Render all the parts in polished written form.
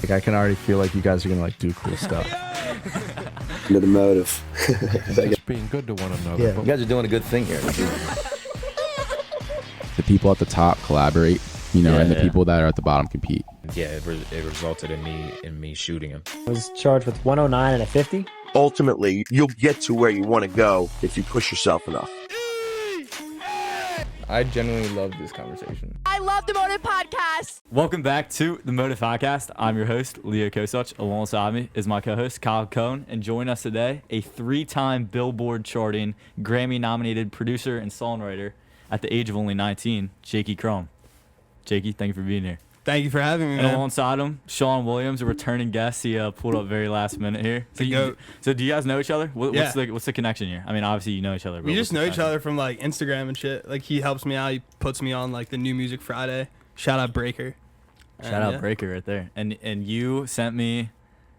Like I can already feel like you guys are gonna like do cool stuff. Into the motive. Just being good to one another. Yeah, you guys are doing a good thing here. The people at the top collaborate, and the people that are at the bottom compete. Yeah, it resulted in me shooting him. I was charged with 109 and a 50. Ultimately, you'll get to where you want to go if you push yourself enough. I genuinely love this conversation. I love the Motive Podcast. Welcome back to the Motive Podcast. I'm your host, Leo Kosach. Alongside me is my co-host, Kyle Cohn. And join us today, a 3-time Billboard-charting, Grammy-nominated producer and songwriter at the age of only 19, Jakey Krumm. Jakey, thank you for being here. Thank you for having me, man. And alongside him, Sean Williams, a returning guest. He pulled up very last minute here. So do you guys know each other? What's the connection here? I mean, obviously you know each other. We just know each other from like Instagram and shit. Like he helps me out. He puts me on like the New Music Friday. Shout out Breaker. Shout out Breaker right there. And you sent me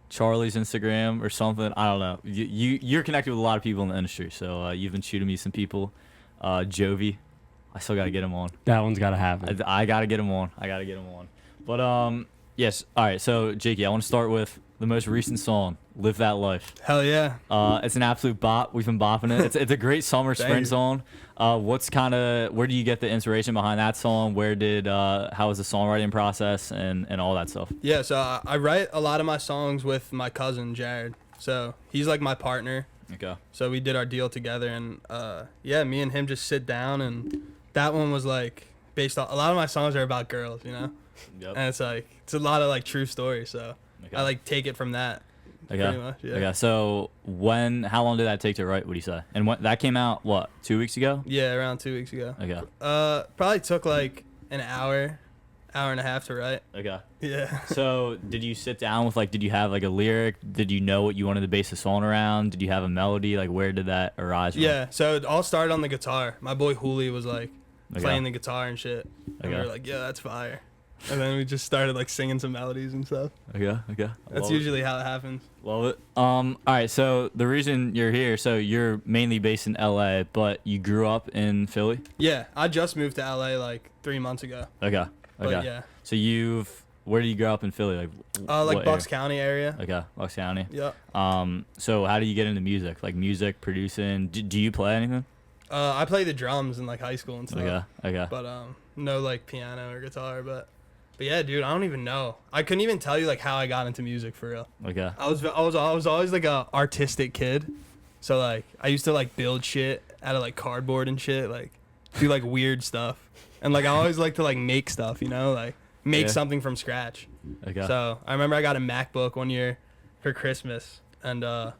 Charlie's Instagram or something. I don't know. You're connected with a lot of people in the industry. So you've been shooting me some people. Jovi. I still got to get him on. That one's got to happen. I got to get him on. But, yes. All right. So, Jakey, I want to start with the most recent song, Live That Life. Hell yeah. It's an absolute bop. We've been bopping it. It's a great summer, spring song. Where do you get the inspiration behind that song? How was the songwriting process and all that stuff? Yeah, so I write a lot of my songs with my cousin, Jared. So, he's like my partner. Okay. So, we did our deal together, and, me and him just sit down, and that one was like based on, a lot of my songs are about girls, Yep. And it's a lot of like true stories, so I like take it from that. Pretty much, yeah. Okay. So how long did that take to write? What do you say? And that came out 2 weeks ago? Yeah, around 2 weeks ago. Okay. Probably took like an hour and a half to write. Okay. Yeah. So did you sit down with did you have like a lyric? Did you know what you wanted to base the song around? Did you have a melody? Like where did that arise from? Yeah. So it all started on the guitar. My boy Hooli was like playing the guitar and shit, and we were like, yeah, that's fire. And then we just started like singing some melodies and stuff. Okay. That's usually how it happens. Love it. All right. So the reason you're here, so you're mainly based in LA, but you grew up in Philly? Yeah, I just moved to LA like 3 months ago. Okay. But yeah. So where do you grow up in Philly? Like Bucks County area. Okay, Bucks County. Yeah. So how do you get into music? Like music, producing? Do you play anything? I play the drums in like high school and stuff. Okay. But no like piano or guitar, but yeah, dude, I don't even know. I couldn't even tell you like how I got into music for real. Okay. I was always like a artistic kid, so like I used to like build shit out of like cardboard and shit, like do like weird stuff, and like I always like to like make stuff, like make something from scratch. Okay. So I remember I got a MacBook one year for Christmas, and I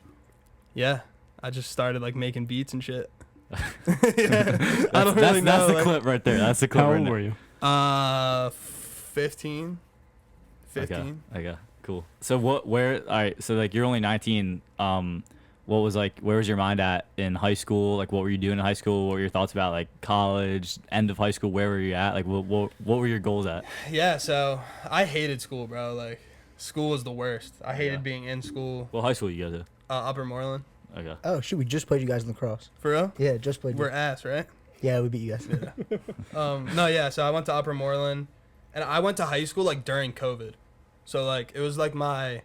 just started like making beats and shit. Yeah, I don't really know. That's the clip right there. That's the clip. How right old there. were you? 15. Okay, cool. So all right, so like you're only 19. Where was your mind at in high school? Like what were you doing in high school? What were your thoughts about like college, end of high school? Where were you at? Like what were your goals at? Yeah, so I hated school, bro. Like school was the worst. I hated being in school. What high school you go to? Upper Moreland. Okay. Oh, shoot, we just played you guys in lacrosse. For real? Yeah, just played you. We're ass, right? Yeah, we beat you guys. Yeah. So I went to Upper Moreland, and I went to high school like during COVID. So like it was like my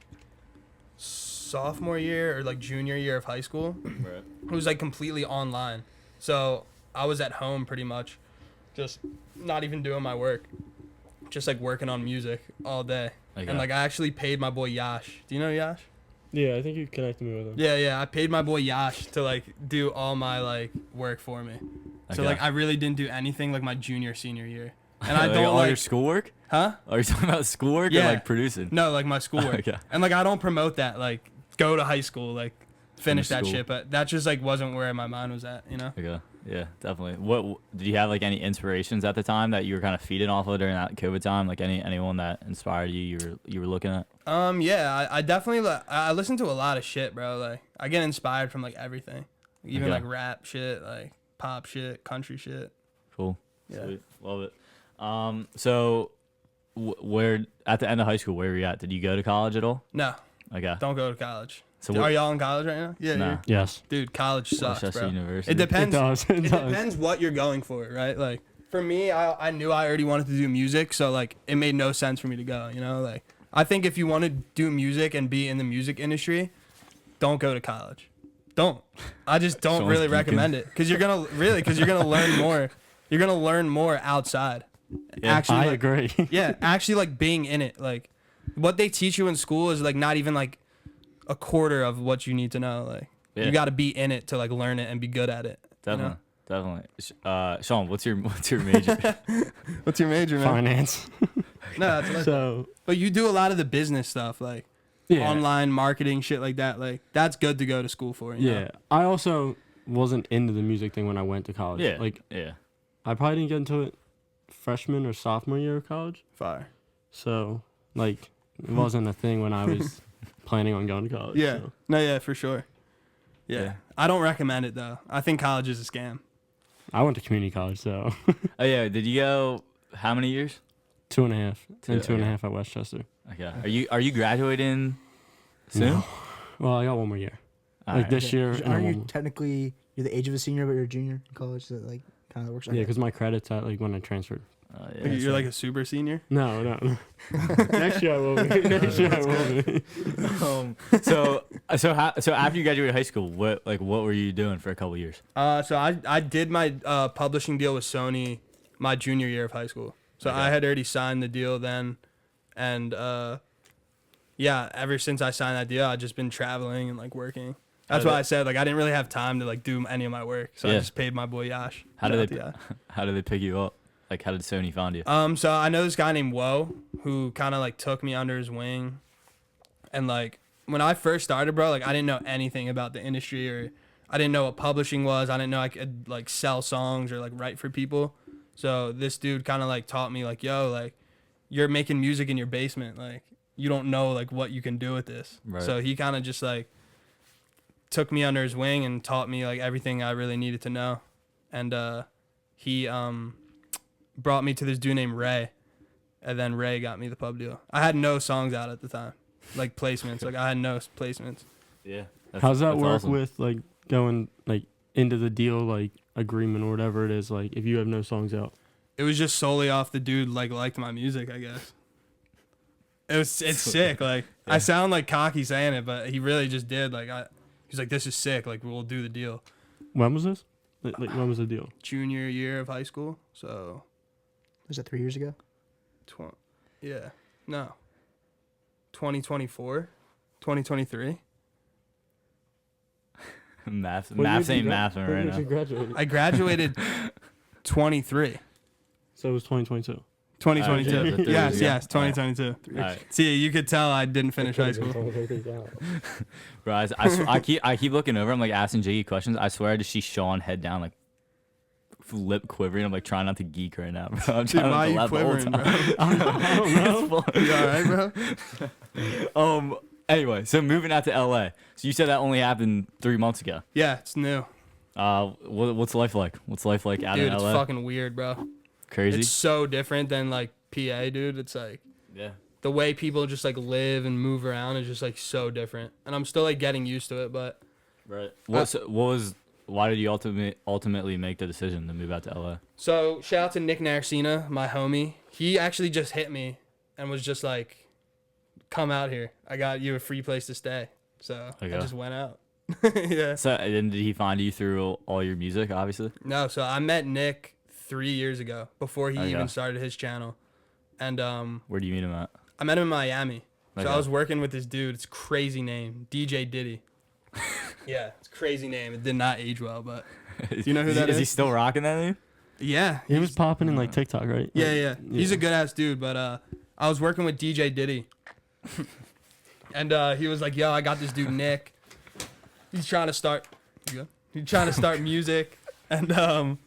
sophomore year or like junior year of high school. Right. It was like completely online. So I was at home pretty much, just not even doing my work, just like working on music all day. Okay. And like I actually paid my boy Yash. Do you know Yash? Yeah, I think you connected me with him. Yeah. I paid my boy Yash to like do all my like work for me. So like I really didn't do anything like my junior, senior year. And I don't all your schoolwork? Huh? Are you talking about schoolwork or like producing? No, like my schoolwork. Okay. And like I don't promote that. Like go to high school, like finish that school. shit. But that just like wasn't where my mind was at, Okay. Yeah, definitely. What did you have like any inspirations at the time that you were kind of feeding off of during that COVID time? Like anyone that inspired you were looking at? Yeah, I definitely I listen to a lot of shit, bro. Like I get inspired from like everything, even like rap shit, like pop shit, country shit. Cool. Yeah. Sweet. Love it. So where at the end of high school, where were you at? Did you go to college at all? No. Okay. Don't go to college. So are y'all in college right now? Yeah. Nah. Yes. Dude, college sucks, Westchester bro. University. It depends. It does. Depends what you're going for, right? Like for me, I knew I already wanted to do music, so like it made no sense for me to go. Like I think if you want to do music and be in the music industry, don't go to college. Don't. I just don't really recommend it because you're gonna learn more. You're gonna learn more outside. Yeah, actually, I like, agree. yeah, actually, like being in it, like what they teach you in school is like not even like a quarter of what you need to know. Like you got to be in it to like learn it and be good at it. Definitely. Definitely. Sean, what's your major? What's your major, man? Finance. No, that's So, but you do a lot of the business stuff, like online marketing, shit like that. Like that's good to go to school for. You know? I also wasn't into the music thing when I went to college. Yeah. Like, yeah. I probably didn't get into it freshman or sophomore year of college. Fire. So, like, it wasn't a thing when I was planning on going to college. Yeah. So. No, yeah, for sure. Yeah. I don't recommend it though. I think college is a scam. I went to community college, so. Oh yeah, did you go how many years? 2.5, and 2.5 at Westchester. Okay. Are you graduating soon? No. Well, I got one more year. This year. Aren't you technically you're the age of a senior, but you're a junior in college? So that like kind of works. Yeah, because my credits at like when I transferred. You're like a super senior? No. Next year I will be. Next year I will be. So after you graduated high school, what were you doing for a couple years? So I did my publishing deal with Sony my junior year of high school. So I had already signed the deal then, and ever since I signed that deal, I've just been traveling and like working. That's why I said like I didn't really have time to like do any of my work, so I just paid my boy Yash. How did they pick you up? Like, how did Sony find you? So I know this guy named Woe who kind of like took me under his wing, and like when I first started, bro, like I didn't know anything about the industry, or I didn't know what publishing was. I didn't know I could like sell songs or like write for people. So this dude kind of like taught me like, yo, like you're making music in your basement, like you don't know like what you can do with this. Right. So he kind of just like took me under his wing and taught me like everything I really needed to know, and he brought me to this dude named Ray, and then Ray got me the pub deal. I had no songs out at the time, like placements. Like I had no placements. Yeah. How's that work awesome. with like going like into the deal like agreement or whatever it is? Like if you have no songs out, it was just solely off the dude like liked my music, I guess. It's sick. Like I sound like cocky saying it, but he really just did. Like he's like, this is sick. Like we'll do the deal. when was this? Like when was the deal? Junior year of high school. So. Was that 3 years ago? 2024, 2023. Math ain't math right now. Graduated? I graduated 23. So it was 2022. 2022. Yes, 2022. Right. See, you could tell I didn't finish high school. Bro, I keep looking over. I'm like asking Jakey questions. I swear I just see Sean head down, like lip quivering. I'm like trying not to geek right now, bro. I'm trying why not to are you laugh the whole quivering, time. bro? I don't know. You all right, bro? Anyway, so moving out to LA. So you said that only happened 3 months ago. Yeah, it's new. What's life like? What's life like out Dude, in LA? it's fucking weird, bro. Crazy. It's so different than like PA, dude. It's like the way people just like live and move around is just like so different, and I'm still like getting used to it. But right. Why did you ultimately make the decision to move out to LA? So shout out to Nick Narayersina, my homie. He actually just hit me and was just like, "Come out here. I got you a free place to stay." So I just went out. Yeah. So and did he find you through all your music, obviously? No. So I met Nick 3 years ago before he even started his channel, and Where do you meet him at? I met him in Miami. So I was working with this dude. It's a crazy name, DJ Diddy. Yeah, it's a crazy name. It did not age well, but you know who that is? Is he still rocking that name? Yeah. He was popping in like TikTok, right? Yeah. He's a good ass dude, but I was working with DJ Diddy. And he was like, "Yo, I got this dude Nick. He's trying to start music." And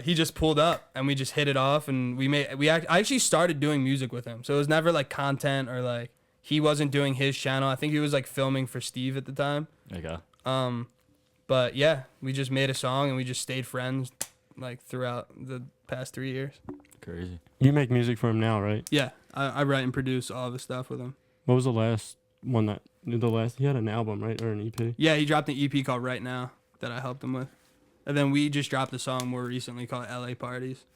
he just pulled up and we just hit it off, and I actually started doing music with him. So it was never like content or like he wasn't doing his channel. I think he was like filming for Steve at the time. Okay. But yeah, we just made a song and we just stayed friends like throughout the past 3 years. Crazy. You make music for him now, right? Yeah, I write and produce all the stuff with him. What was the last one he had an album, right? Or an EP? Yeah, he dropped an EP called Right Now that I helped him with. And then we just dropped a song more recently called LA Parties.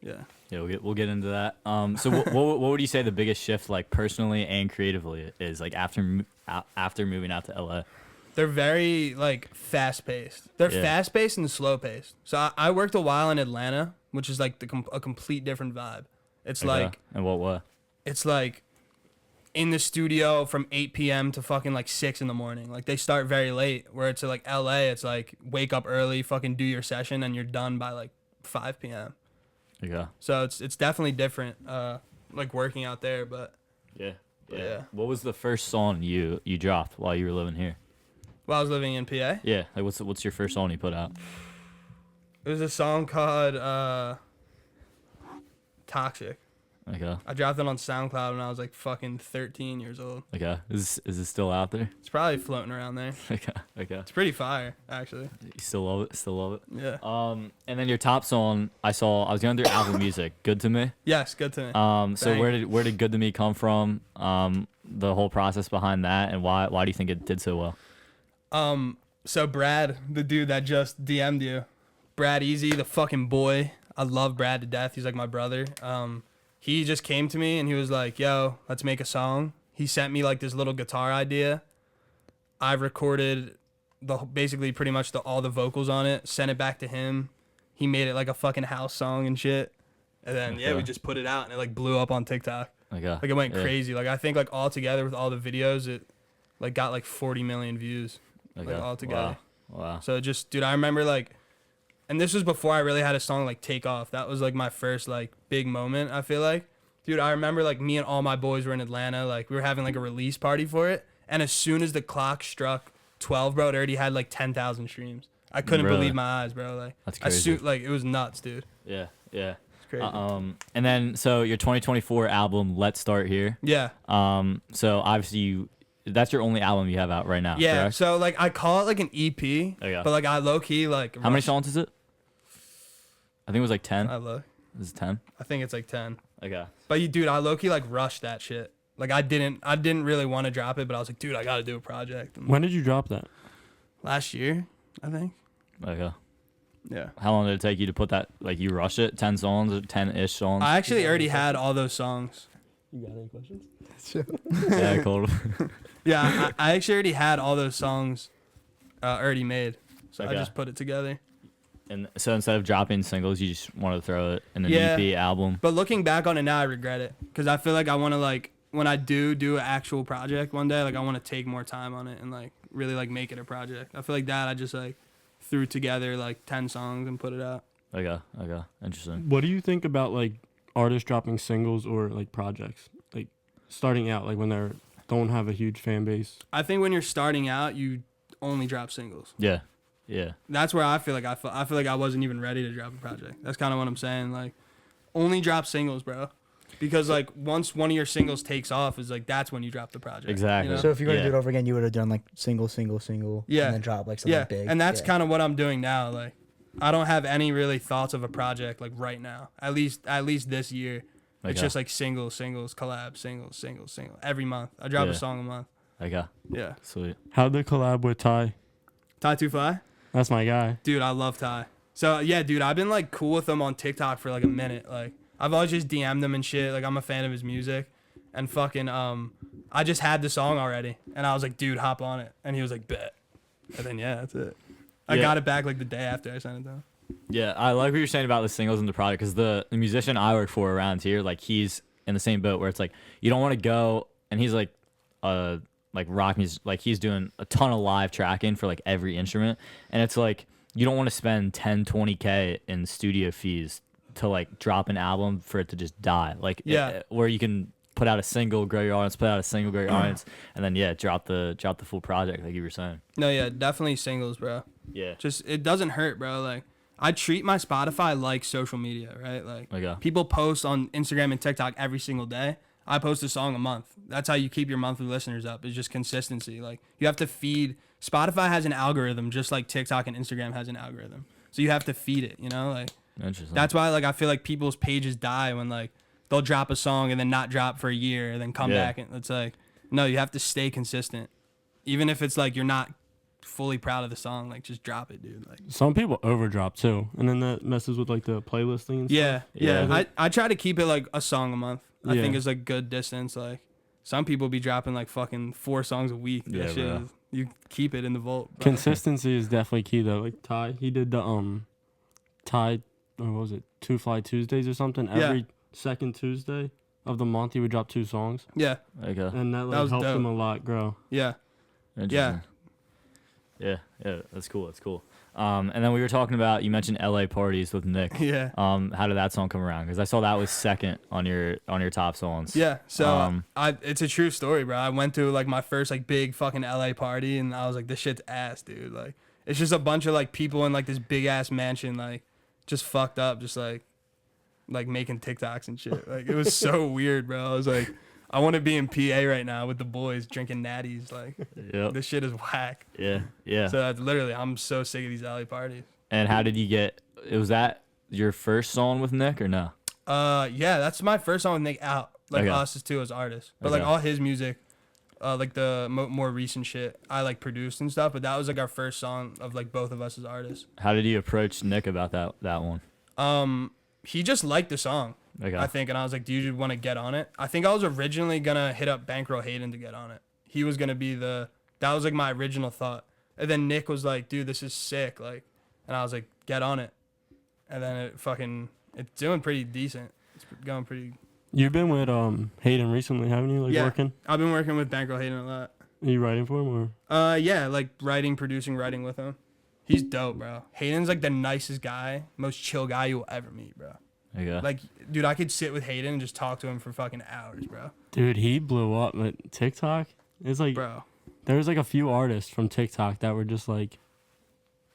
Yeah. Yeah, we'll get into that. So what would you say the biggest shift, like personally and creatively, is like after moving out to LA? They're very like fast paced. They're fast paced and slow paced. So I worked a while in Atlanta, which is like a complete different vibe. It's like, and what? It's like in the studio from 8 p.m. to fucking like 6 in the morning. Like they start very late. Where it's like LA, it's like wake up early, fucking do your session, and you're done by like 5 p.m. Okay. So it's definitely different, like working out there. But yeah. What was the first song you dropped while you were living here? While I was living in PA? Yeah. Like what's your first song you put out? It was a song called Toxic. Okay. I dropped it on SoundCloud when I was like fucking 13 years old. Okay. Is it still out there? It's probably floating around there. Okay. It's pretty fire, actually. You still love it? Yeah. And then your top song, I was going through Apple Music, Good to Me. Yes, Good to Me. So Bang. where did Good to Me come from? The whole process behind that, and why do you think it did so well? So Brad, the dude that just DM'd you, Brad Easy, the fucking boy. I love Brad to death. He's like my brother. He just came to me and he was like, yo, let's make a song. He sent me like this little guitar idea. I recorded basically pretty much all the vocals on it, sent it back to him. He made it like a fucking house song and shit. And then, we just put it out and it like blew up on TikTok. Like it went crazy. Like I think like all together with all the videos, it like got like 40 million views like all together. Wow. So just, dude, I remember like, and this was before I really had a song like take off. That was like my first like big moment, I feel like. Dude, I remember like me and all my boys were in Atlanta. Like we were having like a release party for it. And as soon as the clock struck 12, bro, it already had like 10,000 streams. I couldn't believe my eyes, bro. Like that's crazy. Like it was nuts, dude. Yeah. It's crazy. And then so your 2024 album, Let's Start Here. Yeah. So obviously that's your only album you have out right now. Yeah. Correct? So like I call it like an EP. But like I low key like. How many songs is it? I think it was like 10. I look. Is it 10? I think it's like 10. Okay. But dude, I low key like rushed that shit. Like I didn't really want to drop it, but I was like, dude, I gotta do a project. And When did you drop that? last year, I think. Okay. Yeah. How long did it take you to put that? Like you rushed it? 10 songs or 10-ish songs? I actually already had all those songs. You got any questions? Yeah, cool. Yeah, I actually already had all those songs already made. So I just put it together. And so instead of dropping singles, you just want to throw it in an Yeah. EP album. But looking back on it now, I regret it. Because I feel like I want to, like, when I do an actual project one day, like, I want to take more time on it and, like, really, like, make it a project. I feel like that I just, like, threw together, like, 10 songs and put it out. Okay. Interesting. What do you think about like artists dropping singles or like projects? Like starting out, like when they don't have a huge fan base? I think when you're starting out, you only drop singles. Yeah. That's where I feel like I feel like I wasn't even ready to drop a project. That's kind of what I'm saying. Like, only drop singles, bro. Because like once one of your singles takes off, is like that's when you drop the project. Exactly. You know? So if you were to do it over again, you would have done like single, Yeah. and then drop like something big. And that's kind of what I'm doing now. Like, I don't have any really thoughts of a project like right now. At least this year, it's just like singles, collab, singles. Every month, I drop a song a month. Okay. Yeah. Sweet. How'd the collab with Ty? Ty Too Fly? That's my guy. Dude, I love Ty. So yeah, dude, I've been like cool with him on TikTok for like a minute. Like, I've always just DM'd him and shit. Like, I'm a fan of his music, and fucking I just had the song already, and I was like, dude, hop on it, and he was like, bet. And then that's it. I got it back like the day after I sent it to him. Yeah, I like what you're saying about the singles and the product, because the musician I work for around here, like he's in the same boat where it's like you don't want to go, and he's like rock music, like he's doing a ton of live tracking for like every instrument, and it's like you don't want to spend 10-20K in studio fees to like drop an album for it to just die. Like where you can put out a single, grow your audience, and then drop the full project like you were saying. No, yeah, definitely singles, bro. Yeah. Just it doesn't hurt, bro. Like, I treat my Spotify like social media, right? Like people post on Instagram and TikTok every single day. I post a song a month. That's how you keep your monthly listeners up. It's just consistency. Like, you have to feed. Spotify has an algorithm just like TikTok and Instagram has an algorithm. So you have to feed it, you know? Like, interesting. That's why like I feel like people's pages die when like they'll drop a song and then not drop for a year and then come back, and it's like, no, you have to stay consistent. Even if it's like you're not fully proud of the song, like just drop it, dude. Like Some people overdrop too, and then that messes with like the playlisting and stuff. Yeah. I try to keep it like a song a month. I Yeah. think it's like good distance. Like some people be dropping like fucking 4 songs a week. Yeah, That shit bro. is, you keep it in the vault. Bro. Consistency is definitely key though. Like Ty, he did the Ty, or what was it, 2 Fly Tuesdays or something? Yeah. Every second Tuesday of the month, he would drop 2 songs, Yeah, Okay. and that like was helped dope. him a lot grow. yeah. Interesting. Yeah, that's cool. That's cool. And then we were talking about, you mentioned LA parties with Nick. Yeah. How did that song come around? Because I saw that was second on your top songs. Yeah, so Um, it's a true story, bro. I went to like my first like big fucking LA party, and I was like, this shit's ass, dude. Like, it's just a bunch of like people in like this big ass mansion, like just fucked up, just like making TikToks and shit. Like, it was so weird, bro. I was like, I want to be in PA right now with the boys drinking natties. Like, Yep. this shit is whack. Yeah. Yeah. So that's literally, I'm so sick of these LA parties. And how did you get? Was that your first song with Nick or no? Yeah, that's my first song with Nick out. Like Okay. us as two as artists, but like Okay. all his music, like the more recent shit, I like produced and stuff. But that was like our first song of like both of us as artists. How did you approach Nick about that one? He just liked the song, Okay. I think, and I was like, "Do you want to get on it?" I think I was originally gonna hit up Bankroll Hayden to get on it. He was gonna be that was like my original thought, and then Nick was like, "Dude, this is sick," like, and I was like, "Get on it," and then it's doing pretty decent. It's going pretty. You've been with Hayden recently, haven't you? Like Yeah. working? I've been working with Bankroll Hayden a lot. Are you writing for him or? Yeah, like writing with him. He's dope, bro. Hayden's like the nicest guy, most chill guy you'll ever meet, bro. Okay. Like, dude, I could sit with Hayden and just talk to him for fucking hours, bro. Dude, he blew up with TikTok. It's like Bro. there was like a few artists from TikTok that were just like,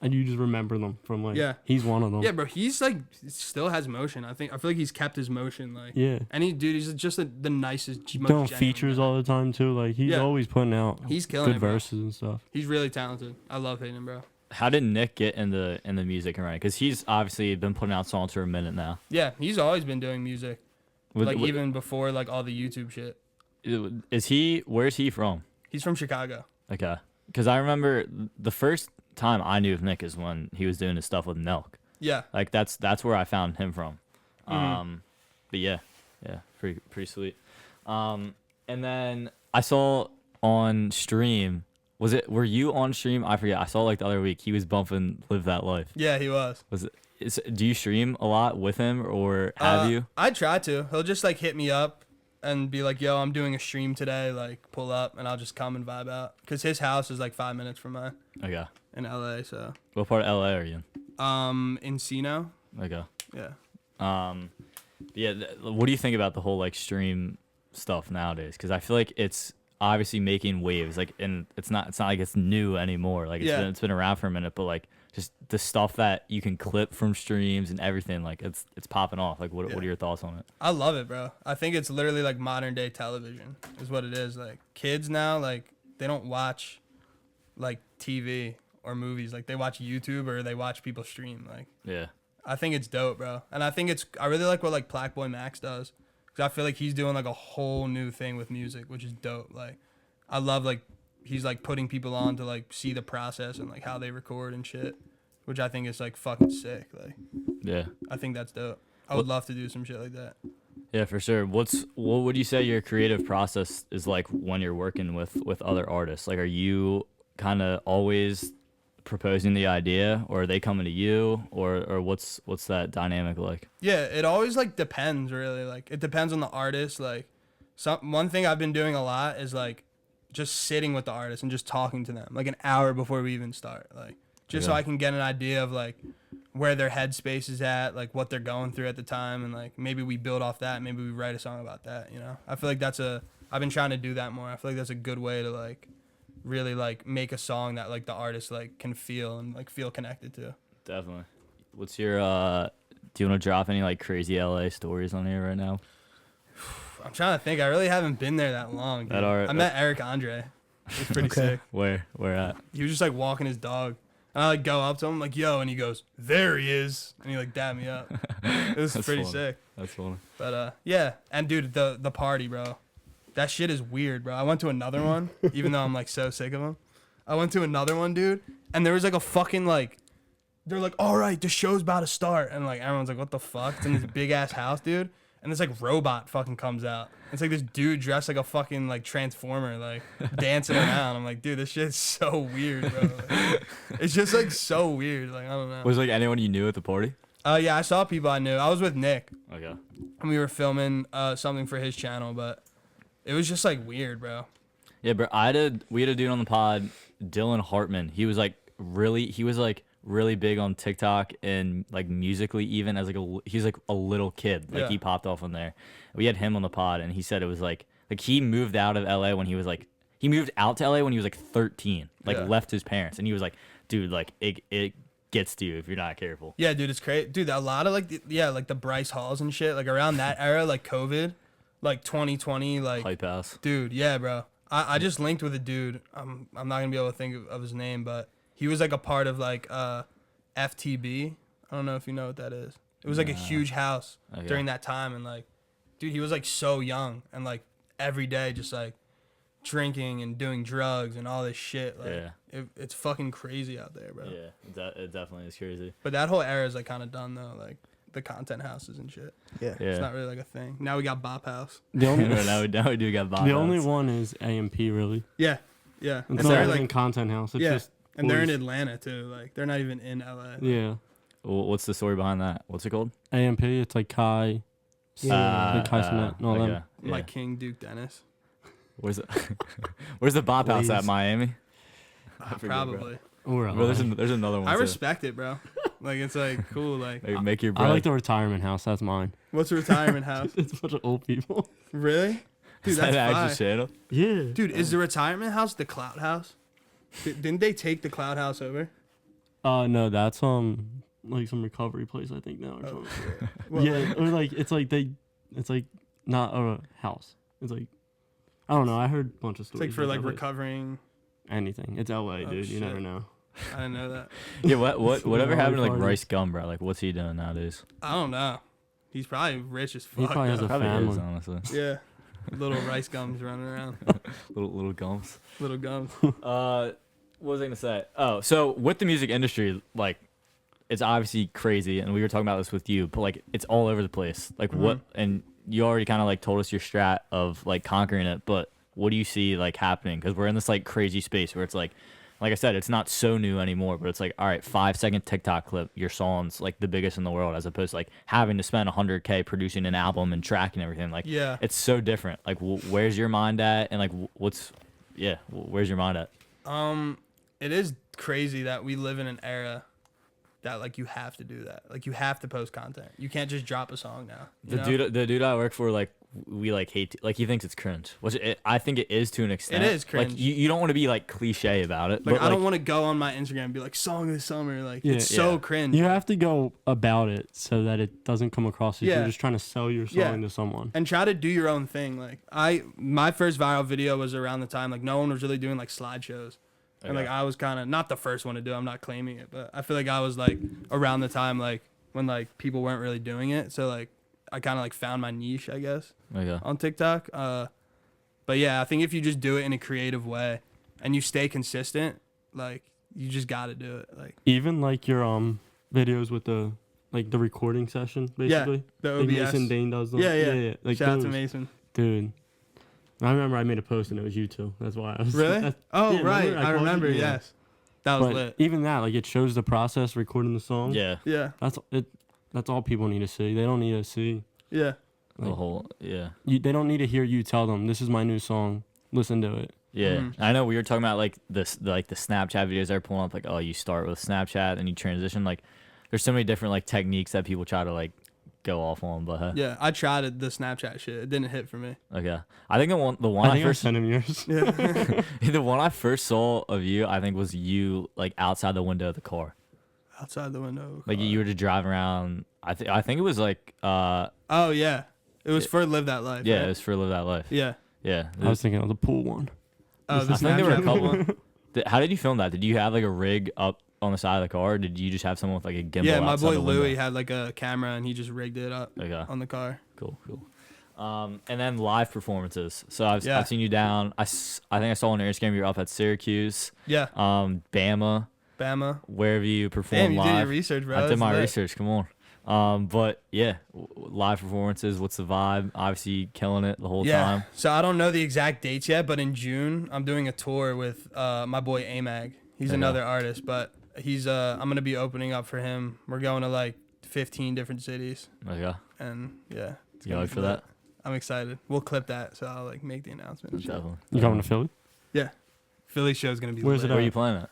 and you just remember them from like. Yeah. He's one of them. Yeah, bro. He's like still has motion. I feel like he's kept his motion. Like, Yeah. and he's just the nicest. most Doing genuine features guy. all the time too. Like he's Yeah. always putting out. He's killing good it, bro. verses and stuff. He's really talented. I love Hayden, bro. How did Nick get in the music and writing? Because he's obviously been putting out songs for a minute now. Yeah, he's always been doing music. With- Even before like all the YouTube shit. Where's he from? He's from Chicago. Okay. Because I remember the first time I knew of Nick is when he was doing his stuff with Nelk. Yeah. Like that's where I found him from. But yeah, pretty sweet. And then I saw on stream, were you on stream? I forget. I saw like the other week he was bumping Live That Life. Yeah, he was. Do you stream a lot with him or have you? I try to. He'll just like hit me up and be like, "Yo, I'm doing a stream today. Like, pull up," and I'll just come and vibe out. Cause his house is like 5 minutes from mine Okay. in LA. So, What part of LA are you in? Encino. Okay. Yeah. Yeah. What do you think about the whole like stream stuff nowadays? Because I feel like it's obviously making waves. Like, and it's not like it's new anymore. Like it's been around for a minute, but like just the stuff that you can clip from streams and everything, like it's popping off. Like, what are your thoughts on it? I love it, bro. I think it's literally like modern day television is what it is. Like kids now, like they don't watch like TV or movies. Like they watch YouTube or they watch people stream. Like, Yeah. I think it's dope, bro. And I really like what like Blackboy Max does. Cause I feel like he's doing like a whole new thing with music, which is dope. Like I love like he's like putting people on to like see the process and like how they record and shit, which I think is like fucking sick. Like, Yeah. I think that's dope. I would love to do some shit like that. Yeah, for sure. What would you say your creative process is like when you're working with other artists? Like, are you kind of always proposing the idea, or are they coming to you, or what's that dynamic like? Yeah, it always like depends really. Like it depends on the artist. Like one thing I've been doing a lot is like just sitting with the artist and just talking to them like an hour before we even start. Like just so I can get an idea of like where their headspace is at, like what they're going through at the time, and like maybe we build off that, maybe we write a song about that, you know? I feel like I've been trying to do that more. I feel like that's a good way to like really like make a song that like the artist like can feel and like feel connected to. Definitely. What's your do you want to drop any like crazy LA stories on here right now? I'm trying to think. I really haven't been there that long, dude. I met Eric Andre. It was pretty sick. Where at? He was just like walking his dog. And I like go up to him like, "Yo," and he goes, "There he is," and he like dabbed me up. It was pretty sick. That's funny. But yeah, and dude, the party, bro, that shit is weird, bro. I went to another one, even though I'm like so sick of them. I went to another one, dude, and there was like a fucking like, they're like, all right, the show's about to start, and like everyone's like, what the fuck? It's in this big ass house, dude, and this like robot fucking comes out. It's like this dude dressed like a fucking like transformer, like dancing around. I'm like, dude, this shit's so weird, bro. Like, it's just like so weird. Like I don't know. Was like anyone you knew at the party? Yeah, I saw people I knew. I was with Nick. Okay. And we were filming something for his channel, but it was just like weird, bro. Yeah, bro. We had a dude on the pod, Dylan Hartman. He was like really big on TikTok and like musically, even as like he's like a little kid. Like he popped off on there. We had him on the pod, and he said it was like he moved out of LA when he was like he moved out to LA when he was like 13, like left his parents, and he was like, dude, like it gets to you if you're not careful. Yeah, dude, it's crazy. Dude, a lot of like the Bryce Halls and shit, like around that era, like COVID, like 2020, like Hype house. Dude, yeah, bro. I just linked with a dude. I'm not gonna be able to think of his name, but he was like a part of like FTB. I don't know if you know what that is. It was like a huge house during that time, and like, dude, he was like so young and like every day just like drinking and doing drugs and all this shit. Like, it's fucking crazy out there, bro. Yeah, it definitely is crazy. But that whole era is like kind of done though, like the content houses and shit. Yeah. It's not really like a thing. Now we got Bop House. The only now we do got Bob. the only one is AMP really. Yeah. It's And not they're even like content house. It's yeah, just and they're in boys. Atlanta too. Like they're not even in LA. Yeah. Well, what's the story behind that? What's it called? AMP. It's like Kai. Like Kai Sinet and all them. My King Duke Dennis. Where's the Bop House at Miami? Probably. Or Bro, there's another one. I too. respect it, bro. Like it's like cool. Like make your bread. I like the retirement house. That's mine. what's a retirement house? It's a bunch of old people. Really? Dude, Is that that's an fire. actual channel? Yeah. Dude, is the retirement house the Clout House? Didn't they take the Clout House over? No, that's like some recovery place I think now or something. Well, Yeah, or like it's like not a house. It's like I don't know. I heard a bunch of it's stories. like for like about it. recovering. Anything. It's LA, dude. You shit. never know. I didn't know that. Yeah, whatever happened to like party. Rice Gum, bro? Like, what's he doing nowadays? I don't know. He's probably rich as fuck. He probably has though. a Probably family. is, honestly. Yeah. Little rice gums running around. little gums. Little gums. What was I gonna say? Oh, so with the music industry, like, it's obviously crazy, and we were talking about this with you, but like, it's all over the place. Like, what? And you already kind of like told us your strat of like conquering it, but what do you see like happening? Because we're in this like crazy space where it's like I said, it's not so new anymore, but it's like, all right, 5-second TikTok clip, your song's like the biggest in the world, as opposed to like having to spend $100K producing an album and tracking everything. Like, Yeah. it's so different. Like, where's your mind at? And like, where's your mind at? It is crazy that we live in an era that like you have to do that. Like you have to post content. You can't just drop a song now. you know? The dude I work for, like, we like hate, like, he thinks it's cringe. Which I think it is to an extent. It is cringe. Like, you don't want to be like cliche about it. Like but I don't want to go on my Instagram and be like song of the summer. Like Yeah. it's so Yeah. cringe. You have to go about it so that it doesn't come across as Yeah. you're just trying to sell your song to someone. And try to do your own thing. Like my first viral video was around the time like no one was really doing like slideshows. And like I was kind of not the first one to do it, I'm not claiming it, but I feel like I was like around the time like when like people weren't really doing it. So like I kind of like found my niche, I guess, on TikTok. But yeah, I think if you just do it in a creative way and you stay consistent, like you just got to do it. Like Even like your videos with the like the recording session basically. the Like OBS. Mason Dane does them. Yeah. Like Shout out to those, Mason. dude. I remember I made a post and it was you too. That's why I was Really? Oh, yeah, right. remember? I called you? remember. Yeah. Yes. That was But lit. even that, like it shows the process recording the song. Yeah. Yeah. That's it. That's all people need to see. They don't need to see. Yeah. The whole, yeah. They don't need to hear you tell them this is my new song. Listen to it. Yeah, Mhm. I know we were talking about like the Snapchat videos they're pulling up. Like, oh, you start with Snapchat and you transition. Like, there's so many different like techniques that people try to like go off on. But Yeah. I tried the Snapchat shit. It didn't hit for me. okay, I think the one I think I first sent him yours. the one I first saw of you, I think, was you like outside the window of the car. Outside the window. Like you were just driving around. I think it was like Oh yeah. It was for Live That Life. yeah, right? it was for Live That Life. Yeah. Yeah. I was thinking of the pool one. Oh, the I think there were a Snapchat couple. one. How did you film that? Did you have like a rig up on the side of the car? Or did you just have someone with like a gimbal? Yeah, my outside boy the window? Louie had like a camera and he just rigged it up Okay. on the car. Cool. And then live performances. So I've seen you down. I think I saw on Instagram you're up at Syracuse. Yeah. Bama. Where have you performed Damn, you live? did your research, bro. I did That's my lit. research. Come on. But yeah, live performances. What's the vibe? Obviously killing it the whole time. So I don't know the exact dates yet, but in June I'm doing a tour with my boy Amag. He's another artist, but he's I'm gonna be opening up for him. We're going to like 15 different cities. Okay. And yeah. It's You ready for that? I'm excited. We'll clip that, so I'll like make the announcement. and shit. Definitely. You coming to Philly? Yeah. Philly show's gonna be Where's lit. it Where are at? you playing at?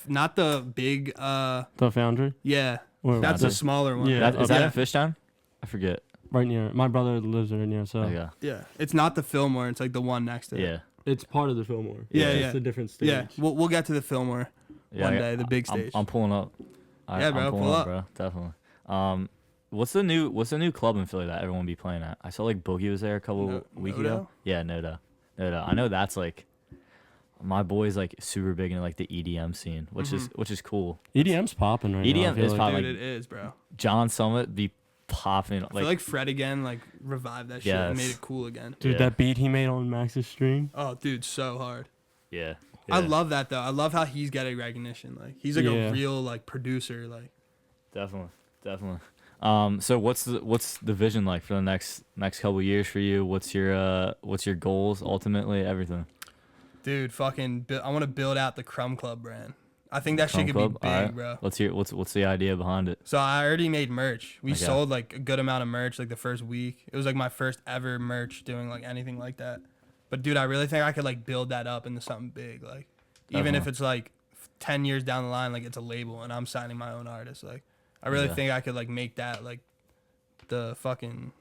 Not the big The Foundry? yeah. Or That's a smaller one. Yeah. Is that Yeah. in Fishtown? I forget. right near. My brother lives right near, so Okay. Yeah. It's not the Fillmore, it's like the one next to it. Yeah. it's part of the Fillmore. Yeah, It's yeah. just a different stage. Yeah. We'll get to the Fillmore one day, the big stage. I'm pulling up. Yeah, bro, I'm pulling pull up, up. bro. Definitely. What's the new club in Philly that everyone be playing at? I saw like Boogie was there a couple weeks ago. Nodo? Yeah, Nodo. I know that's like my boy's like super big into like the EDM scene, which is cool. EDM's popping right now. I EDM feel is like. popping. Dude, Like it is, bro. John Summit be popping I feel like Fred again, like revived that shit and made Yes. it cool again. Dude, Yeah. that beat he made on Max's stream. Oh, dude, so hard. yeah. I love that though. I love how he's getting recognition. Like he's like a real like producer. Like Definitely. So what's the vision like for the next couple years for you? What's your goals ultimately? Everything. dude, fucking, I want to build out the Krumm Club brand. I think that shit could Club? be big, Alright. bro. Let's hear what's the idea behind it. So I already made merch. We Okay. sold like a good amount of merch like the first week. It was like my first ever merch doing like anything like that. But dude, I really think I could like build that up into something big. Like even if it's like 10 years down the line, like it's a label and I'm signing my own artist. Like I really think I could like make that like the fucking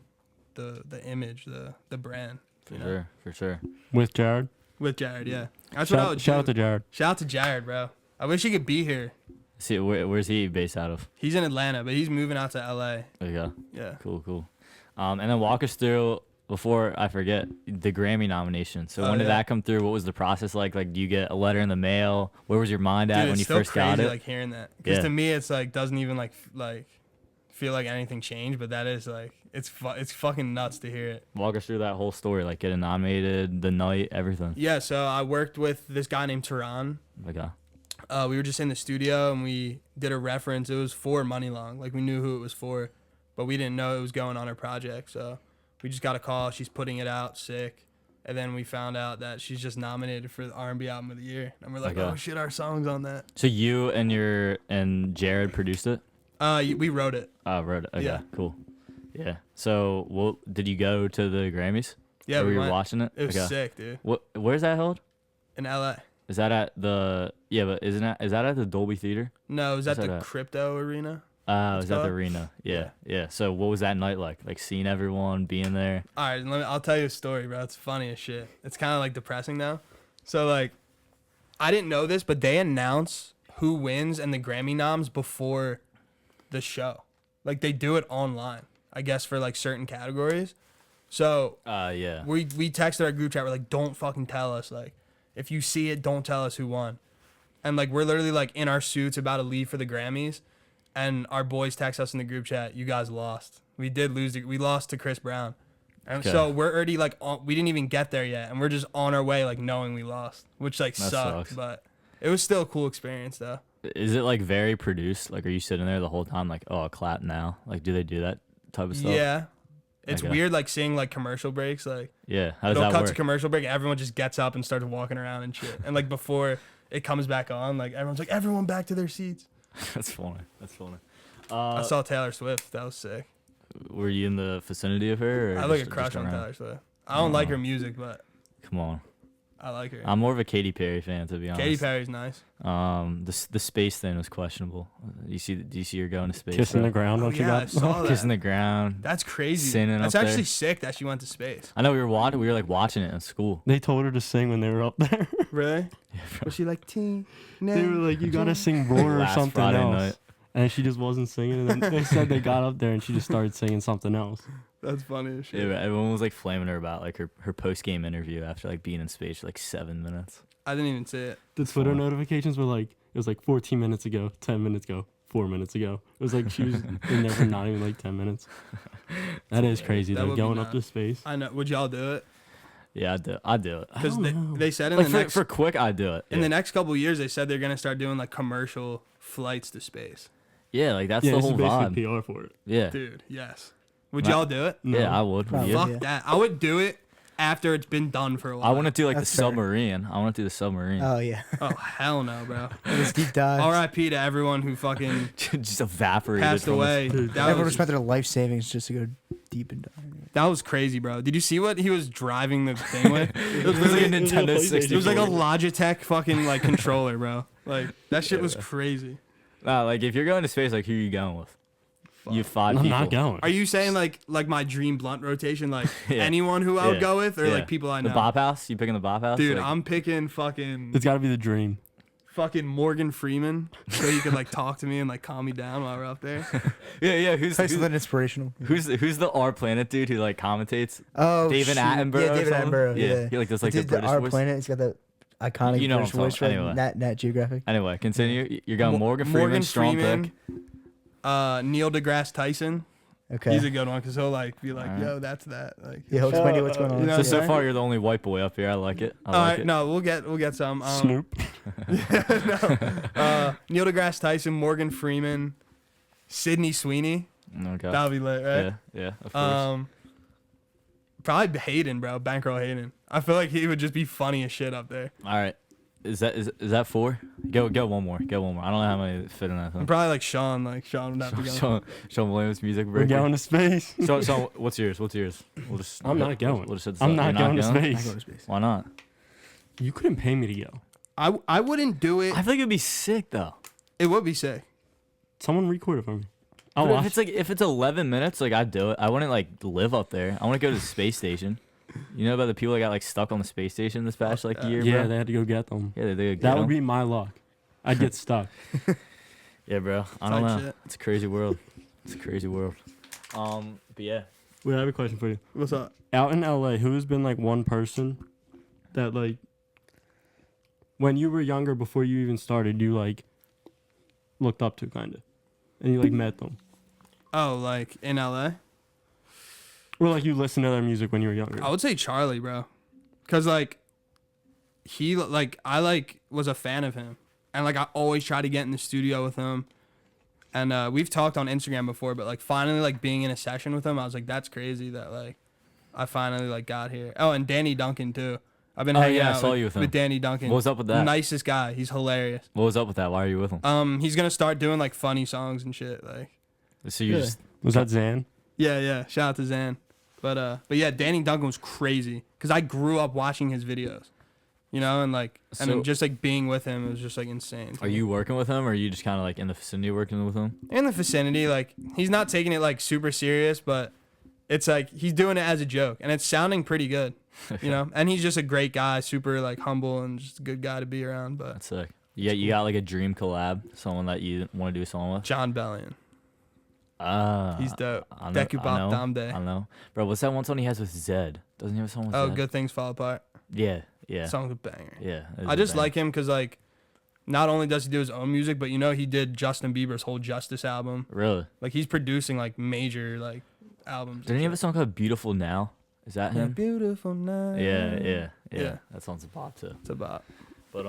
the image, the brand. For sure. With Jared. With Jared, yeah. That's what I would Shout out do. to Jared. Shout out to Jared, bro. I wish he could be here. See, where's he based out of? He's in Atlanta, but he's moving out to LA. There you go. Yeah. Cool. And then walk us through, before I forget, the Grammy nomination. So when did yeah. that come through? What was the process like? Like, do you get a letter in the mail? Where was your mind at Dude, when it's you still first crazy, got it? like hearing that. Because Yeah. to me, it's like doesn't even like feel like anything changed, but that is like it's fucking nuts to hear it. Walk us through that whole story, like getting nominated, the night, everything. Yeah, so I worked with this guy named Tehran. Okay. We were just in the studio and we did a reference. It was for Money Long. Like we knew who it was for, but we didn't know it was going on her project. So we just got a call. She's putting it out, sick. And then we found out that she's just nominated for the R&B Album of the Year. And we're like, Okay. oh shit, our song's on that. So you and Jared produced it? We wrote it. Oh, wrote it. Okay, Yeah. cool. Yeah. So, did you go to the Grammys? Yeah, Or we were you went. watching it? It was Okay. sick, dude. Where's that held? In LA. Is that at the? Yeah, but is that at the Dolby Theater? No, it was at What's the that at? Crypto Arena. It was at the called? arena. Yeah. So what was that night like? Like seeing everyone, being there. All right, I'll tell you a story, bro. It's funny as shit. It's kind of like depressing now. So like, I didn't know this, but they announce who wins and the Grammy noms before the show. Like they do it online, I guess, for like certain categories. So Yeah. we texted our group chat. We're like, don't fucking tell us. Like, if you see it, don't tell us who won. And like we're literally like in our suits about to leave for the Grammys. And our boys text us in the group chat, you guys lost. We did lose. We lost to Chris Brown. And Okay. so we're already like, we didn't even get there yet. And we're just on our way, like knowing we lost, which like That sucked. sucks. But it was still a cool experience though. Is it like very produced? Like, are you sitting there the whole time like, oh, clap now? Like, do they do that type of stuff? Yeah. It's Okay. weird like seeing like commercial breaks. Like Yeah. How does it'll that cut to work? commercial break. Everyone just gets up and starts walking around and shit. And like before it comes back on, like everyone's like, everyone back to their seats. That's funny. I saw Taylor Swift. That was sick. Were you in the vicinity of her? Or I have like a just crush on around? Taylor Swift. I don't like her music, but Come on. I like her. I'm more of a Katy Perry fan, to be honest. Katy Perry's nice. The space thing was questionable. Do you see her going to space? Kissing bro? the ground. Oh, Don't you yeah, I got? saw that. Kissing the ground. That's crazy. Singing That's up actually there. sick that she went to space. I know we were like watching it in school. They told her to sing when they were up there. Really? Yeah, bro. Was she like teen? They were like, you gotta sing Roar or Last something Friday else. night. And she just wasn't singing. And then they said they got up there and she just started singing something else. That's funny as shit. Yeah, everyone was like flaming her about like her post game interview after like being in space for like 7 minutes. I didn't even see it. The Twitter funny. notifications were like, it was like 14 minutes ago, 10 minutes ago, 4 minutes ago. It was like she was in there for not even like 10 minutes. That is crazy. That Though, would be going up nuts. to space. I know. Would y'all do it? Yeah, I'd do it. Because they said in Like the for, next for quick, I'd do it. in the next couple of years, they said they're gonna start doing like commercial flights to space. Yeah, like that's Yeah, the this whole is basically vibe. PR for it. Yeah. Dude, yes. Would Right. y'all do it? No. Yeah, I would. Probably. Yeah. Fuck Yeah. that. I would do it after it's been done for a while. I want to do like That's the fair. submarine. I want to do the submarine. Oh yeah. Oh hell no, bro. Those deep dives. R.I.P. to everyone who fucking Just evaporated. passed from the- away. Dude, That Everyone was, spent their life savings just to go deep and dive. that was crazy, bro. Did you see what he was driving the thing with? It was like a Nintendo PlayStation. 64. It was like a Logitech fucking like controller, bro. Like that shit was crazy. Nah, like if you're going to space, like who are you going with? You have 5 I'm people. not going. Are you saying like my dream blunt rotation, like Yeah. anyone who I would Yeah. go with, or Yeah. like people I know? The Bop House? You picking the Bop House? Dude, Like, I'm picking fucking It's got to be the dream. Morgan Freeman, so he could like talk to me and like calm me down while we're up there. yeah. Who's Nice something inspirational. who's the Our Planet dude who like commentates? Oh, David shoot. Attenborough Yeah, or David something? Attenborough. Yeah. Yeah. He like does like He the did British Our voice. Planet. He's got that iconic You know British what I'm voice talking- from anyway. Nat Geographic. Anyway, continue. You're going Morgan Freeman, Morgan strong Freeman, pick. Neil deGrasse Tyson. Okay. He's a good one because he'll like be like, Alright. "Yo, that's that." Like, Yeah, he'll explain to you what's going on. you know So what I'm so saying? far you're the only white boy up here. I like it. I All like right, it. no, we'll get some. Snoop. Neil deGrasse Tyson, Morgan Freeman, Sydney Sweeney. Okay. That'll be lit, right? Yeah, of course. Probably Hayden, bro. Bankroll Hayden. I feel like he would just be funny as shit up there. All right. Is that 4? Go one more. Go one more. I don't know how many fit in that And thing. probably like Sean. Like Sean would have to go. Sean Williams music We're break. going to space. So what's yours? We'll just. I'm not going. We'll just hit I'm You're not going to I space. go to space. Why not? You couldn't pay me to go. I wouldn't do it. I feel like it'd be sick though. It would be sick. Someone record it for me. I'll But watch. if it's 11 minutes, like I'd do it. I wouldn't like live up there. I want to go to the space station. You know about the people that got like stuck on the space station this past like year? Yeah, bro? they had to go get them. Yeah, they That would be my luck. I'd get stuck. Yeah, bro. I don't Type know. shit. It's a crazy world. It's a crazy world. But yeah. Wait, I have a question for you. What's up? Out in LA, who has been like one person that like when you were younger, before you even started, you like looked up to kind of, and you like met them, Oh, like in LA? or like you listened to their music when you were younger? I would say Charlie, bro. Cause like he like I like was a fan of him, and like I always try to get in the studio with him. And we've talked on Instagram before, but like finally like being in a session with him, I was like, that's crazy that like I finally like got here. Oh, and Danny Duncan too. I've been hanging yeah, I out saw you with him. Danny Duncan. What was up with that? Nicest guy. He's hilarious. What was up with that? Why are you with him? He's gonna start doing like funny songs and shit. Like So you just Was that Zan? yeah. Shout out to Zan. But yeah, Danny Duncan was crazy because I grew up watching his videos, you know, and like and So- then just like being with him was just like insane. are you working with him, or are you just kind of like in the vicinity working with him? in the vicinity? Like he's not taking it like super serious, but it's like he's doing it as a joke, and it's sounding pretty good, you know. And he's just a great guy, super like humble and just a good guy to be around. But That's sick. You got like a dream collab, someone that you want to do a song with. John Bellion, he's dope. I know, Deku Bop Dam Day. I know, bro. What's that one song he has with Zed? Doesn't he have a song with Oh, Zed? Good Things Fall Apart. Yeah. Song's a banger. Yeah. I just like him because like, not only does he do his own music, but you know he did Justin Bieber's whole Justice album. Really? Like he's producing like major like albums. Didn't he have a song called "Beautiful Now"? Is that him? Beautiful night. Yeah. Yeah. That song's a pop too. It's about. But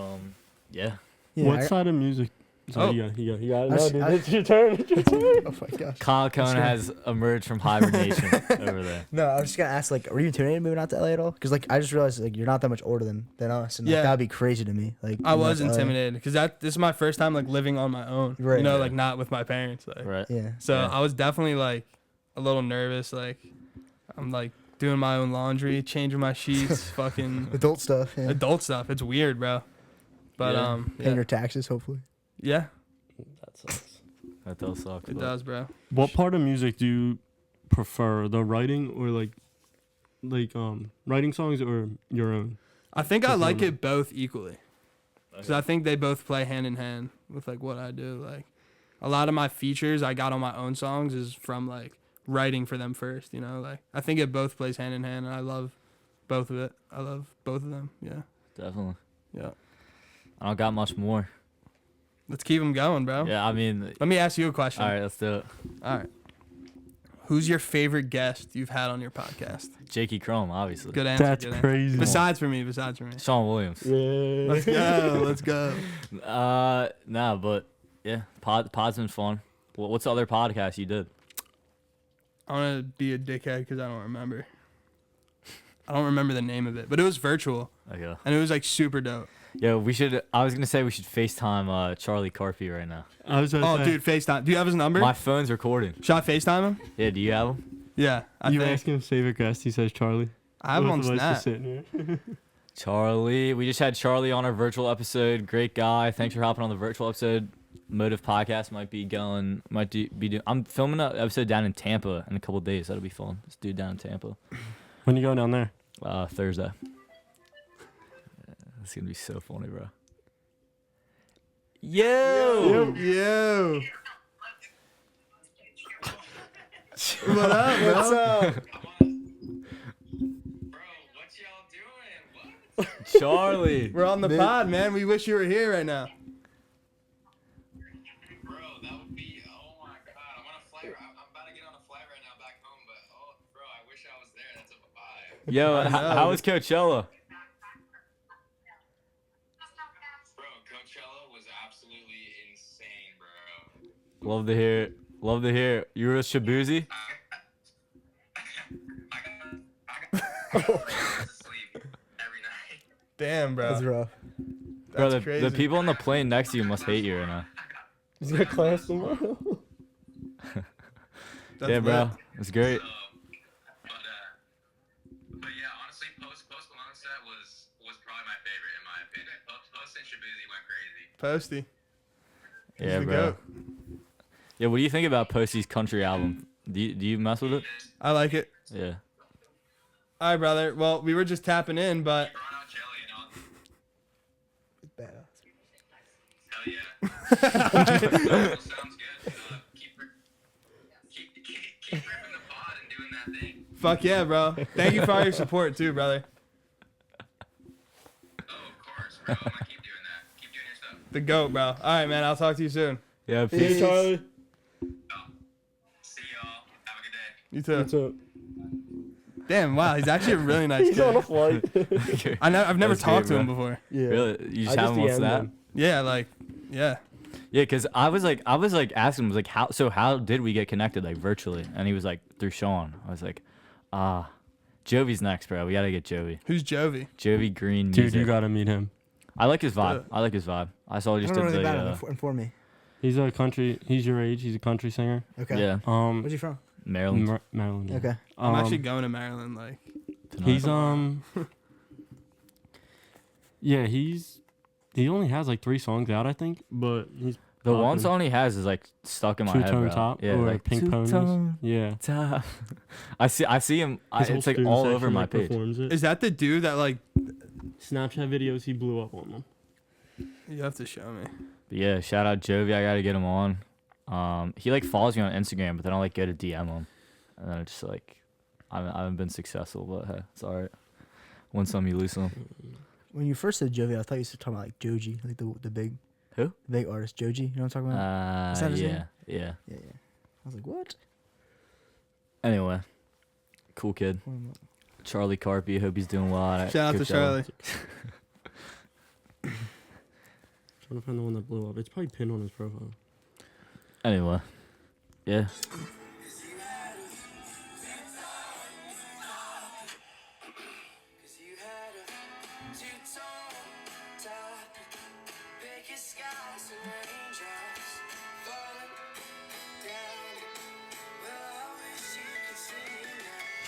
yeah. Yeah, What I- side of music? So Oh. you got it. I No, s- dude, I- it's your turn. It's your turn. Oh my gosh. Kyle Cohn has emerged from hibernation over there. No, I was just gonna ask, like, are you intimidated moving out to LA at all? Because like I just realized like you're not that much older than us, and like, Yeah. that'd be crazy to me. Like I moving out was to LA. intimidated because this is my first time like living on my own. Right. You know, Yeah. like not with my parents. Like. Right. Yeah. So Yeah. I was definitely like a little nervous. Like I'm like doing my own laundry, changing my sheets, fucking Adult stuff. Yeah. adult stuff. It's weird, bro. But Yeah. Paying yeah. your taxes, hopefully. Yeah, That sucks. That does suck. it but- does, bro. What part of music do you prefer, the writing or like writing songs or your own? I think I like Performing. it both equally. Because I think they both play hand in hand with like what I do. Like a lot of my features I got on my own songs is from like writing for them first, you know? Like I think it both plays hand in hand and I love both of it. I love both of them. Yeah. Definitely. Yeah. I don't got much more. Let's keep them going, bro. Yeah, I mean. Let me ask you a question. All right, let's do it. All right. Who's your favorite guest you've had on your podcast? Jakey Krumm, obviously. Good answer. That's good crazy. Answer. Besides for me. Sean Williams. Yeah. Let's go. Let's go. Nah, but yeah, pod's been fun. What's the other podcast you did? I want to be a dickhead because I don't remember. I don't remember the name of it, but it was virtual. Okay. And it was like super dope. Yeah, I was gonna say we should FaceTime Charlie Carpy right now. I was Oh, dude, FaceTime. Do you have his number? My phone's recording. Should I FaceTime him? Yeah, do you have him? Yeah. You ask him favorite guest, he says Charlie. I have him on Both of us Snap. just sitting here. Charlie. We just had Charlie on our virtual episode. Great guy. Thanks for hopping on the virtual episode. Motive Podcast might be doing. I'm filming an episode down in Tampa in a couple days. That'll be fun. This dude down in Tampa. When you go down there? Thursday. It's gonna be so funny, bro. Yo. What up, bro? What's up? Charlie. We're on the pod, man. We wish you were here right now. Bro, that would be, oh my God. I'm about to get on a flight right now back home, but bro, I wish I was there. That's a vibe. Yo, how was Coachella? Bro, Coachella was absolutely insane, bro. Love to hear it. Love to hear it. You were a Shabuzi? Damn, bro. That's rough. Bro, That's crazy. the people on the plane next to you must hate you right now. He's got class tomorrow. Yeah, bro. It's great. But yeah, honestly, Post Malone set was probably my favorite in my opinion. Post and Shabuzi went crazy. Posty. Yeah, the bro. goat. Yeah, what do you think about Posty's country album? Do you mess with it? I like it. Yeah. All right, brother. Well, we were just tapping in, but. Hell yeah. Sounds good. Keep ripping the pod and doing that thing. Fuck yeah, bro. Thank you for all your support, too, brother. Oh, of course, bro. I'm gonna keep doing that. Keep doing your stuff. The GOAT, bro. All right, man. I'll talk to you soon. Yeah, peace. Charlie. See y'all. Have a good day. You too. What's up? Damn, wow. He's actually a really nice He's on a kid. flight. I've never That's talked great, to him bro. before. Yeah. Really? You just I have him on DM'd Snap? him. Yeah, yeah. Yeah, because I was like asking him, how did we get connected, like, virtually? And he was like, through Sean. I was like, Jovi's next, bro. We gotta get Jovi. Who's Jovi? Jovi Green Dude, Music. you gotta meet him. I like his vibe. I saw he I just don't know did anything the. about him. Inform me. He's a country. He's your age. He's a country singer. Okay. Yeah. Where's he from? Maryland. Maryland. Yeah. Okay. I'm actually going to Maryland, like. Tonight. He's yeah, he only has like 3 songs out, I think, but he's The one popping. song he has is like stuck in my head, Two-Tone bro. Top Yeah, or like Pink Ponies. Two-Tone Yeah. Top. I see him. His whole It's like student all section, over my like, page. performs it. Is that the dude that, like. Snapchat videos, he blew up on them. You have to show me. But yeah, shout out Jovi. I gotta get him on. He like follows me on Instagram, but then I like go to DM him, and then it's just like I haven't been successful, but hey, it's alright. Win some, you lose some. When you first said Jovi, I thought you were talking about like Joji, like the big. Who? The big artist, Joji. You know what I'm talking about? Is that his name? Yeah. Yeah. I was like, what? Anyway, cool kid. Charlie Carpy. Hope he's doing well. Shout out to Charlie. Trying to find the one that blew up. It's probably pinned on his profile. Anyway, yeah.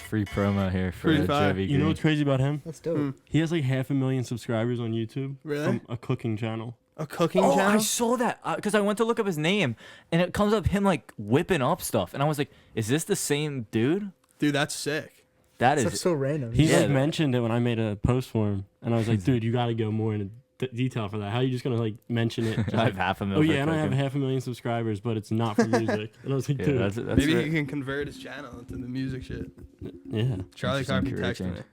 Free promo here for Free fire. Jovi Green. You know what's crazy about him? That's dope. He has like 500,000 subscribers on YouTube. Really? From a cooking channel. A cooking Oh, channel? I saw that because I went to look up his name, and it comes up him like whipping up stuff, and I was like, "Is this the same dude?" Dude, that's sick. That That's is so random. He Yeah. like mentioned it when I made a post for him, and I was like, "Dude, you got to go more into detail for that. How are you just gonna like mention it?" Just I like, have 500,000. oh for yeah, and I have cooking. 500,000 subscribers, but it's not for music. And I was like, Yeah, dude, that's Maybe right. he can convert his channel into the music shit. yeah, Charlie Interesting Carpy career texted change. me.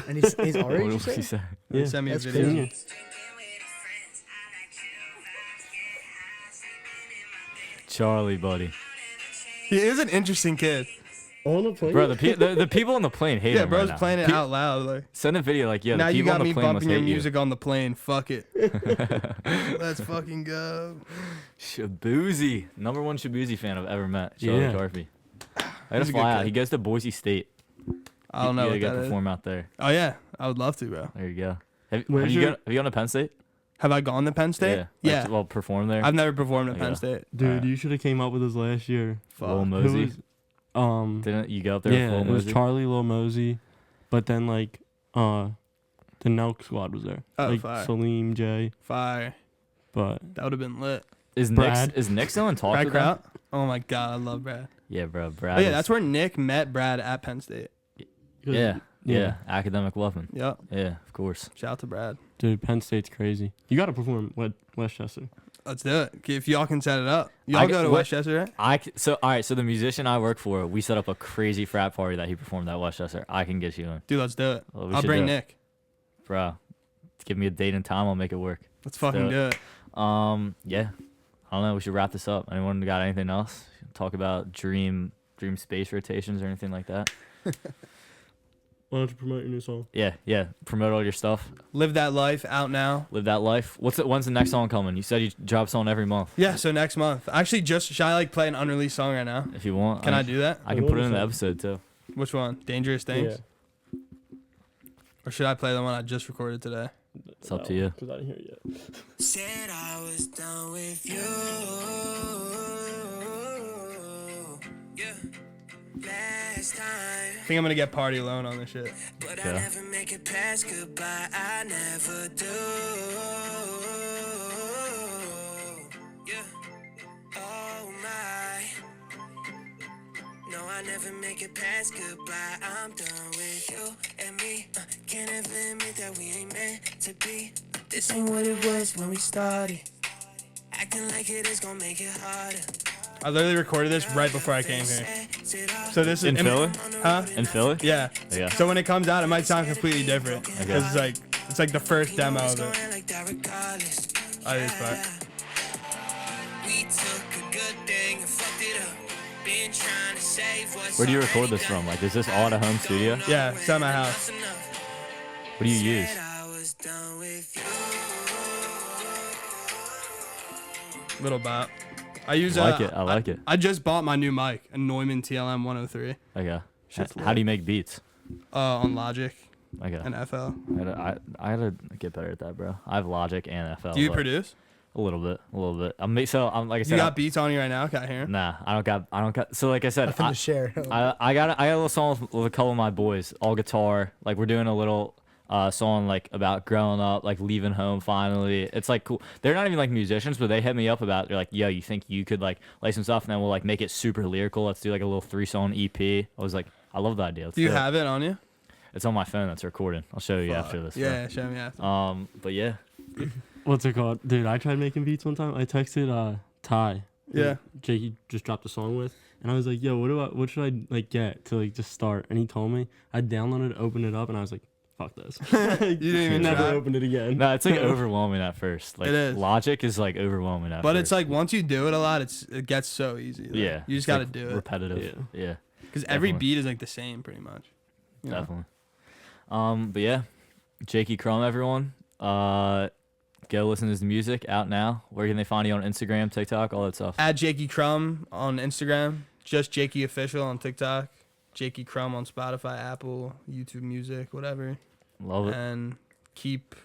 And he's already. What you did he say? say? yeah. Send me a That's video. Junior. Charlie, buddy. He is an interesting kid. On the plane? Bro, the people on the plane hate Yeah, him bro's right now. playing it out loud. Like, Send a video like, yeah, now the you people got on me the plane must bumping your hate music on the plane. Fuck it. Let's fucking go. Shabuzi. Number one Shabuzi fan I've ever met. Charlie Yeah. Carpy. I gotta He's a good fly out. kid. He goes to Boise State. I don't know You what gotta that is. perform out there. Oh, yeah. I would love to, bro. There you go. Have Where's you your- gone to Penn State? Have I gone to Penn State? Like, Yeah. well, perform there. I've never performed at Okay. Penn State. Dude, you should have came up with this last year. Lil Fuck. Mosey. Who was, Didn't you go up there yeah, with it Lil was Mosey? Charlie, Lil Mosey, but then like the Nelk squad was there. Oh, like fire. Salim, Jay, Fire. but That would have been lit. Is Brad. Nick still in talks Brad with them? Kraut? Oh, my God. I love Brad. Yeah, bro. Brad. Oh, yeah. is- That's where Nick met Brad at Penn State. Yeah. Academic weapon. Yep. Yeah, of course. Shout out to Brad. Dude, Penn State's crazy. You got to perform Westchester. Let's do it. If y'all can set it up. Y'all go to Westchester, right? All right. So the musician I work for, we set up a crazy frat party that he performed at Westchester. I can get you in, Dude, let's do it. Well, we I'll should bring do it. Nick. bro. Give me a date and time. I'll make it work. Let's fucking do it. Yeah. I don't know. We should wrap this up. Anyone got anything else? Talk about dream space rotations or anything like that? Why don't you promote your new song? Yeah. Promote all your stuff. Live That Life out now. Live that life. When's the next song coming? You said you drop a song every month. Yeah, so next month. Actually, should I like play an unreleased song right now? If you want. Can I do that? I can put it in the episode too. Which one? Dangerous Things? Yeah. Or should I play the one I just recorded today? It's up to you. Because I didn't hear it yet. Said I was done with you. Yeah. Last time. I think I'm gonna get Party Alone on this shit. But I never make it past goodbye. I never do. Yeah. Oh my. No, I never make it past goodbye. I'm done with you and me. Can't ever admit that we ain't meant to be. This ain't what it was when we started. Acting like it is gonna make it harder. I literally recorded this right before I came here. So this is In Philly? Huh? In Philly? Yeah. Yeah. So when it comes out, it might sound completely different. Okay. Because it's like the first demo of it. Oh, it is fun. We took a good thing and fucked it up. Been trying to save what's Where do you record this from? Like, is this all at a home studio? Yeah, it's at my house. What do you use? Little bop. I use. I like it. I like it. I just bought my new mic, a Neumann TLM 103. Okay. Shit's How do you make beats? On Logic Okay. and FL. I gotta get better at that, bro. I have Logic and FL. Do you but produce? A little bit. I'm like I said. You got beats on you right now? Can I hear 'em? Nah, I don't got. So like I said, Nothing to share. I got a little song with a couple of my boys, all guitar. Like we're doing a little song like about growing up, like leaving home finally. It's like cool. They're not even like musicians, but they hit me up about. They're like, yo, you think you could like lay some stuff, and then we'll like make it super lyrical. Let's do like a little 3-song EP. I was like, I love the idea. Let's Do you do it. have it on you? It's on my phone. That's recording. I'll show you after this. bro. Yeah, show me after. But yeah. What's it called? Dude, I tried making beats one time. I texted Ty. Yeah. Jakey just dropped a song with. And I was like, yo, what should I like get to like just start? And he told me. I downloaded it, opened it up, and I was like, fuck this. You didn't even never try? opened it again. No, it's like overwhelming at first. Like It is. Logic is like overwhelming at But first. it's like once you do it a lot, it gets so easy. Like, yeah. You just it's, got to like, do it. repetitive. Yeah. Because every definitely. beat is like the same pretty much. You know? Definitely. But yeah, Jakey Krumm, everyone. Go listen to his music out now. Where can they find you on Instagram, TikTok, all that stuff? At Jakey Krumm on Instagram. Just Jakey Official on TikTok. Jakey Krumm on Spotify, Apple, YouTube Music, whatever. Love it. And keep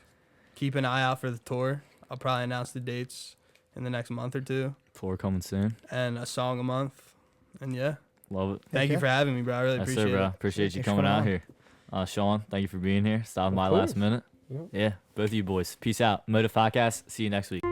an eye out for the tour. I'll probably announce the dates in the next month or two. Tour coming soon. And a song a month. And yeah. Love it. Thank you for having me, bro. I really Yes, appreciate sir, bro. it. Appreciate you Thanks for coming out coming here. Sean, thank you for being here. Stopping by course. last minute. Yep. Yeah, both of you boys. Peace out. Motive Podcast. See you next week.